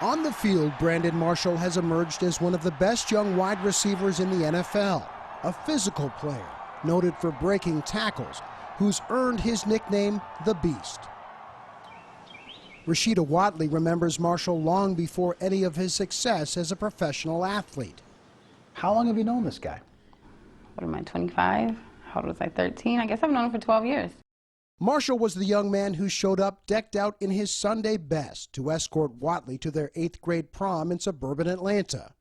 On the field, Brandon Marshall has emerged as one of the best young wide receivers in the NFL, a physical player, noted for breaking tackles, who's earned his nickname, the Beast. Rashida Watley remembers Marshall long before any of his success as a professional athlete. How long have you known this guy? What am I, 25? How old was I, 13? I guess I've known him for 12 years. Marshall was the young man who showed up decked out in his Sunday best to escort Watley to their 8th grade prom in suburban Atlanta.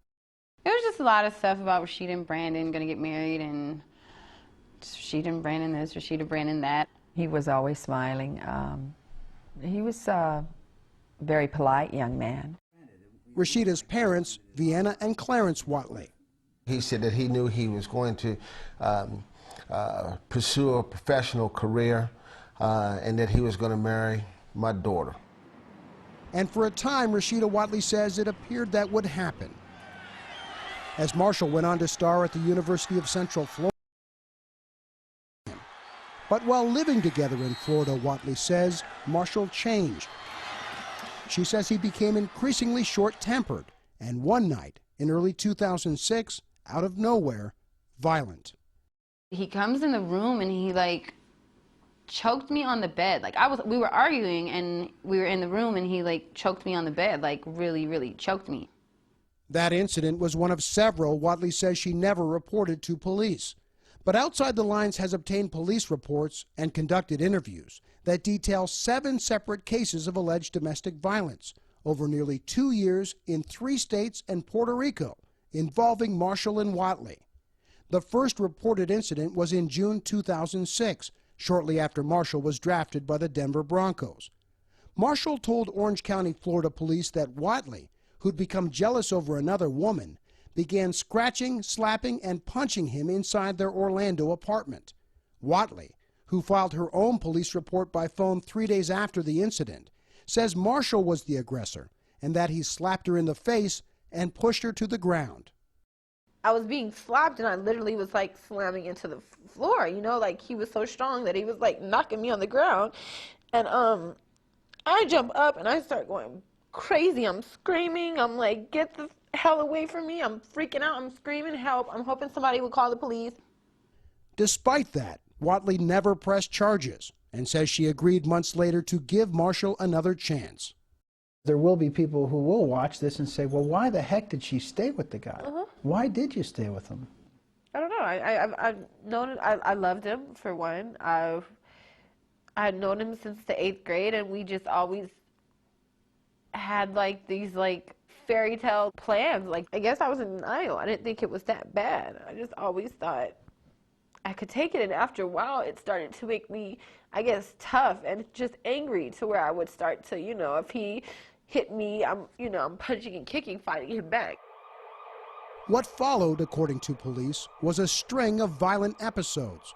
It was just a lot of stuff about Rashida and Brandon going to get married, and Rashida and Brandon this, Rashida and Brandon that. He was always smiling. He was a very polite young man. Rashida's parents, Vienna and Clarence Watley. He said that he knew he was going to pursue a professional career and that he was going to marry my daughter. And for a time, Rashida Watley says it appeared that would happen. As Marshall went on to star at the University of Central Florida. But while living together in Florida, Watley says, Marshall changed. She says he became increasingly short-tempered, and one night in early 2006, out of nowhere, violent. He comes in the room and he choked me on the bed. We were arguing and we were in the room and he choked me on the bed, really, really choked me. That incident was one of several Watley says she never reported to police. But Outside the Lines has obtained police reports and conducted interviews that detail 7 separate cases of alleged domestic violence over nearly 2 years in 3 states and Puerto Rico involving Marshall and Watley. The first reported incident was in June 2006, shortly after Marshall was drafted by the Denver Broncos. Marshall told Orange County, Florida police that Watley, who'd become jealous over another woman, began scratching, slapping, and punching him inside their Orlando apartment. Watley, who filed her own police report by phone 3 days after the incident, says Marshall was the aggressor and that he slapped her in the face and pushed her to the ground. I was being slapped and I literally was slamming into the floor, he was so strong that he was knocking me on the ground. And I jump up and I start going crazy. I'm screaming. I'm like, get the hell away from me. I'm freaking out. I'm screaming help. I'm hoping somebody will call the police. Despite that, Watley never pressed charges and says she agreed months later to give Marshall another chance. There will be people who will watch this and say, well, why the heck did she stay with the guy? Why did you stay with him? I don't know. I've known, I loved him, for one. I had known him since the 8th grade, and we just always had these fairy tale plans. I guess I was in denial. I didn't think it was that bad. I just always thought I could take it, and after a while it started to make me, I guess, tough and just angry, to where I would start to, if he hit me, I'm punching and kicking, fighting him back. What followed, according to police, was a string of violent episodes.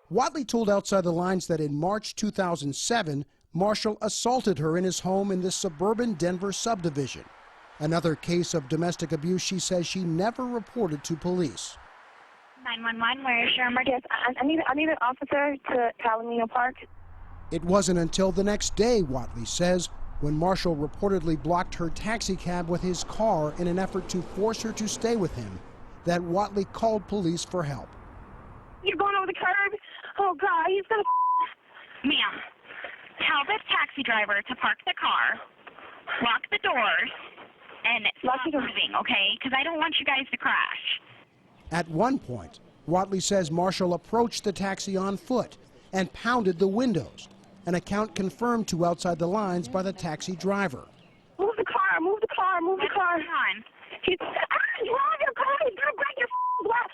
Watley told Outside the Lines that in March 2007, Marshall assaulted her in his home in the suburban Denver subdivision. Another case of domestic abuse she says she never reported to police. 911, where is your emergency? I need an officer to Palomino Park. It wasn't until the next day, Watley says, when Marshall reportedly blocked her taxi cab with his car in an effort to force her to stay with him, that Watley called police for help. You're going over the curb? Oh, God, he's going to... Ma'am, tell this taxi driver to park the car, lock the doors, and stop moving, okay? Because I don't want you guys to crash. At one point, Watley says Marshall approached the taxi on foot and pounded the windows, an account confirmed to Outside the Lines by the taxi driver. Move the car, move the car, move the car. He's wrong your car, he's going to break your glass.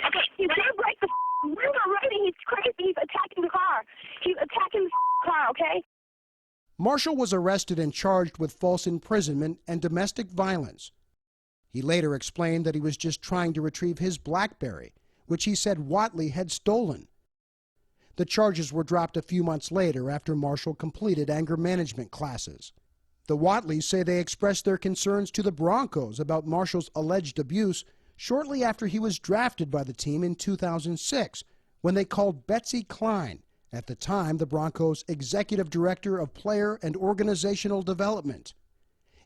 Okay, he's going to break the window already. He's crazy, he's attacking the car. He's attacking the car, okay? Marshall was arrested and charged with false imprisonment and domestic violence. He later explained that he was just trying to retrieve his BlackBerry, which he said Watley had stolen. The charges were dropped a few months later after Marshall completed anger management classes. The Watleys say they expressed their concerns to the Broncos about Marshall's alleged abuse shortly after he was drafted by the team in 2006, when they called Betsy Klein, at the time the Broncos' executive director of player and organizational development.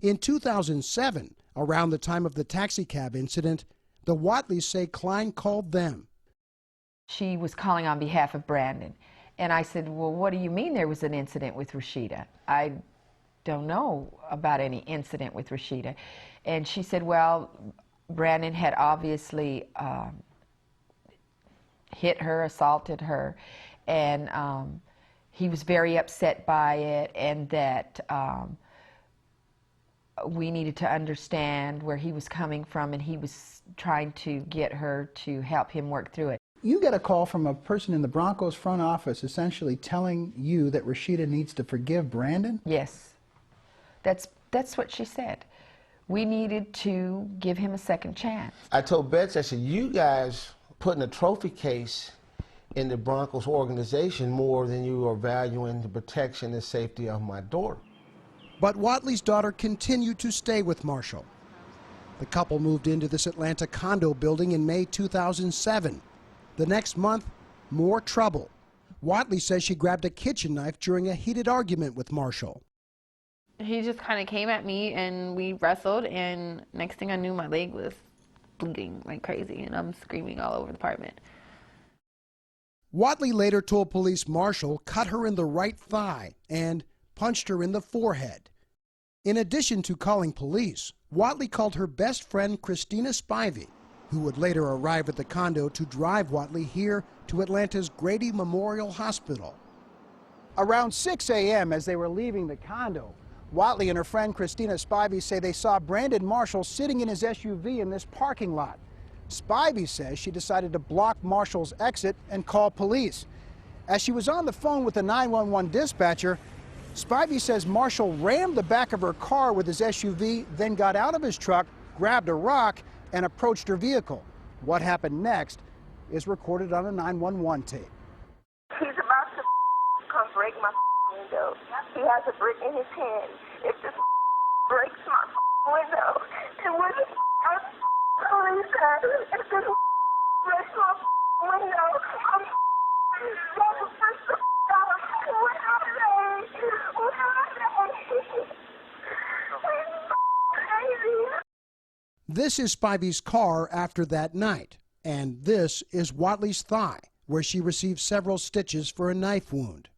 In 2007, around the time of the taxicab incident, the Watleys say Klein called them. She was calling on behalf of Brandon. And I said, well, what do you mean there was an incident with Rashida? I don't know about any incident with Rashida. And she said, well, Brandon had obviously hit her, assaulted her, and he was very upset by it, and that we needed to understand where he was coming from, and he was trying to get her to help him work through it. You get a call from a person in the Broncos front office essentially telling you that Rashida needs to forgive Brandon? Yes. That's what she said. We needed to give him a second chance. I told Betsy, I said, you guys putting a trophy case in the Broncos organization more than you are valuing the protection and safety of my daughter. But Watley's daughter continued to stay with Marhsall. The couple moved into this Atlanta condo building in May 2007. The next month, more trouble. Watley says she grabbed a kitchen knife during a heated argument with Marhsall. He just kind of came at me and we wrestled, and next thing I knew, my leg was bleeding like crazy and I'm screaming all over the apartment. Watley later told police Marhsall cut her in the right thigh and punched her in the forehead. In addition to calling police, Watley called her best friend Christina Spivey, who would later arrive at the condo to drive Watley here to Atlanta's Grady Memorial Hospital. Around 6 a.m. as they were leaving the condo, Watley and her friend Christina Spivey say they saw Brandon Marhsall sitting in his SUV in this parking lot. Spivey says she decided to block Marshall's exit and call police. As she was on the phone with the 911 dispatcher, Spivey says Marhsall rammed the back of her car with his SUV, then got out of his truck, grabbed a rock, and approached her vehicle. What happened next is recorded on a 911 tape. He's about to come break my window. He has a brick in his hand. If this breaks my window, then what is police at? If this breaks my window, I'm going to push the out. What I say? What I say? Crazy. This is Spivey's car after that night, and this is Watley's thigh, where she received several stitches for a knife wound.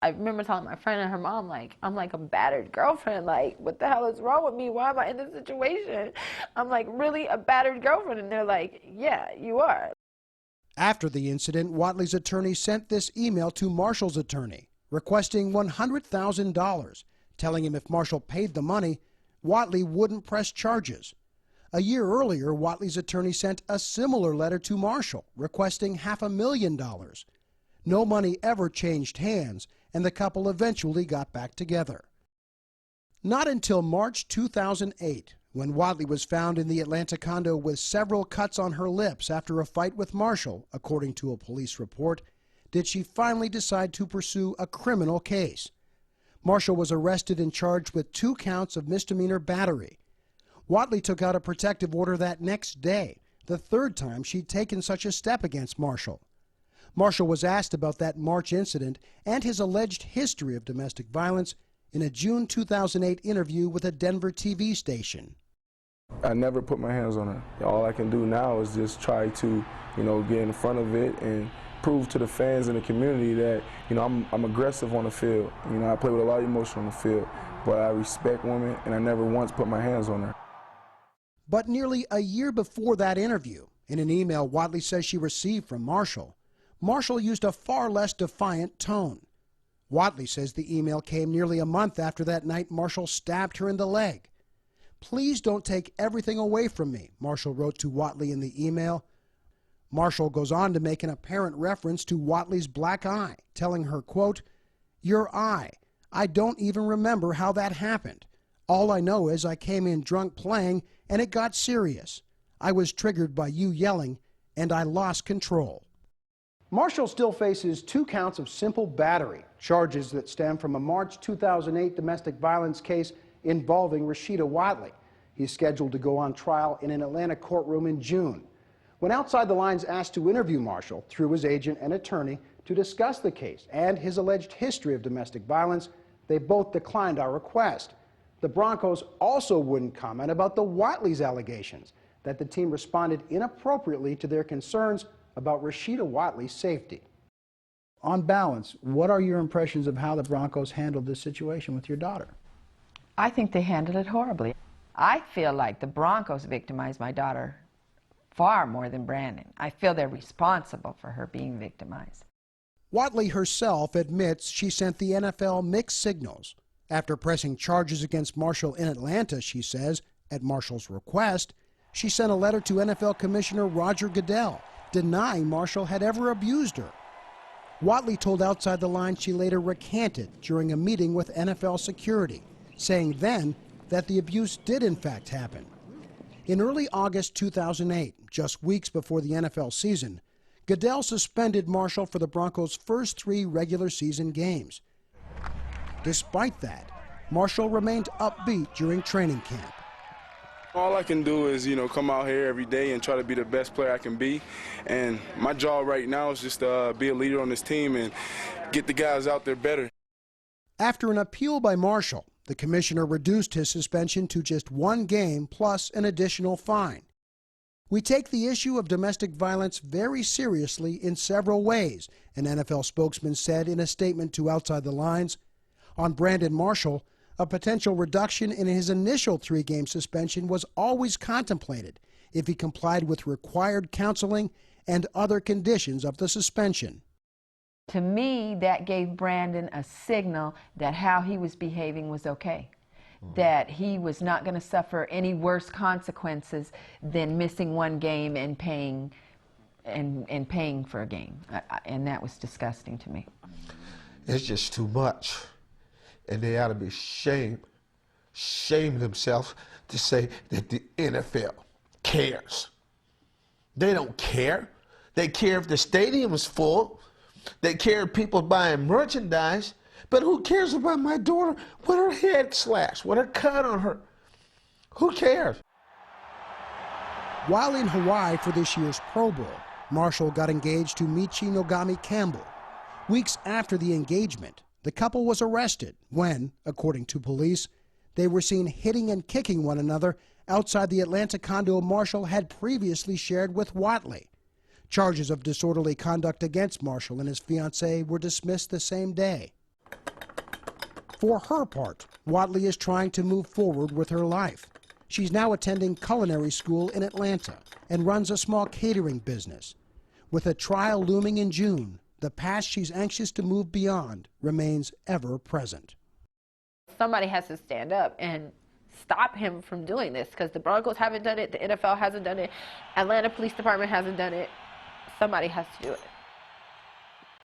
I remember telling my friend and her mom, like, I'm like a battered girlfriend. Like, what the hell is wrong with me? Why am I in this situation? I'm like, really a battered girlfriend? And they're like, yeah, you are. After the incident, Watley's attorney sent this email to Marshall's attorney, requesting $100,000, telling him if Marhsall paid the money, Watley wouldn't press charges. A year earlier, Watley's attorney sent a similar letter to Marhsall, requesting $500,000. No money ever changed hands, and the couple eventually got back together. Not until March 2008, when Watley was found in the Atlanta condo with several cuts on her lips after a fight with Marhsall, according to a police report, did she finally decide to pursue a criminal case. Marhsall was arrested and charged with 2 counts of misdemeanor battery. Watley took out a protective order that next day, the 3rd time she'd taken such a step against Marhsall. Marhsall was asked about that March incident and his alleged history of domestic violence in a June 2008 interview with a Denver TV station. I never put my hands on her. All I can do now is just try to, get in front of it and prove to the fans and the community that, I'm aggressive on the field. I play with a lot of emotion on the field, but I respect women and I never once put my hands on her. But nearly a year before that interview, in an email Watley says she received from Marhsall, Marhsall used a far less defiant tone. Watley says the email came nearly a month after that night Marhsall stabbed her in the leg. "Please don't take everything away from me," Marhsall wrote to Watley in the email. Marhsall goes on to make an apparent reference to Watley's black eye, telling her, quote, "Your eye. I don't even remember how that happened. All I know is I came in drunk playing and it got serious. I was triggered by you yelling and I lost control." Marhsall still faces 2 counts of simple battery, charges that stem from a March 2008 domestic violence case involving Rashida Watley. He's scheduled to go on trial in an Atlanta courtroom in June. When Outside the Lines asked to interview Marhsall through his agent and attorney to discuss the case and his alleged history of domestic violence, they both declined our request. The Broncos also wouldn't comment about the Watley's allegations that the team responded inappropriately to their concerns about Rashida Watley's safety. On balance, what are your impressions of how the Broncos handled this situation with your daughter? I think they handled it horribly. I feel like the Broncos victimized my daughter far more than Brandon. I feel they're responsible for her being victimized. Watley herself admits she sent the NFL mixed signals. After pressing charges against Marhsall in Atlanta, she says, at Marshall's request, she sent a letter to NFL Commissioner Roger Goodell denying Marhsall had ever abused her. Watley told Outside the Lines she later recanted during a meeting with NFL security, saying then that the abuse did in fact happen. In early August 2008, just weeks before the NFL season, Goodell suspended Marhsall for the Broncos' first 3 regular season games. Despite that, Marhsall remained upbeat during training camp. All I can do is, come out here every day and try to be the best player I can be. And my job right now is just to be a leader on this team and get the guys out there better. After an appeal by Marhsall, the commissioner reduced his suspension to just 1 game plus an additional fine. We take the issue of domestic violence very seriously in several ways, an NFL spokesman said in a statement to Outside the Lines. On Brandon Marhsall, a potential reduction in his initial 3-game suspension was always contemplated if he complied with required counseling and other conditions of the suspension. To me, that gave Brandon a signal that how he was behaving was okay, that he was not going to suffer any worse consequences than missing 1 game and paying for a game, and that was disgusting to me. It's just too much. And they ought to be shame themselves to say that the NFL cares. They don't care. They care if the stadium is full. They care if people buying merchandise. But who cares about my daughter with her head slashed, with her cut on her? Who cares? While in Hawaii for this year's Pro Bowl, Marhsall got engaged to Michi Nogami Campbell. Weeks after the engagement, the couple was arrested when, according to police, they were seen hitting and kicking one another outside the Atlanta condo Marhsall had previously shared with Watley. Charges of disorderly conduct against Marhsall and his fiancée were dismissed the same day. For her part, Watley is trying to move forward with her life. She's now attending culinary school in Atlanta and runs a small catering business. With a trial looming in June, the past she's anxious to move beyond remains ever present. Somebody has to stand up and stop him from doing this, because the Broncos haven't done it, the NFL hasn't done it, Atlanta Police Department hasn't done it. Somebody has to do it.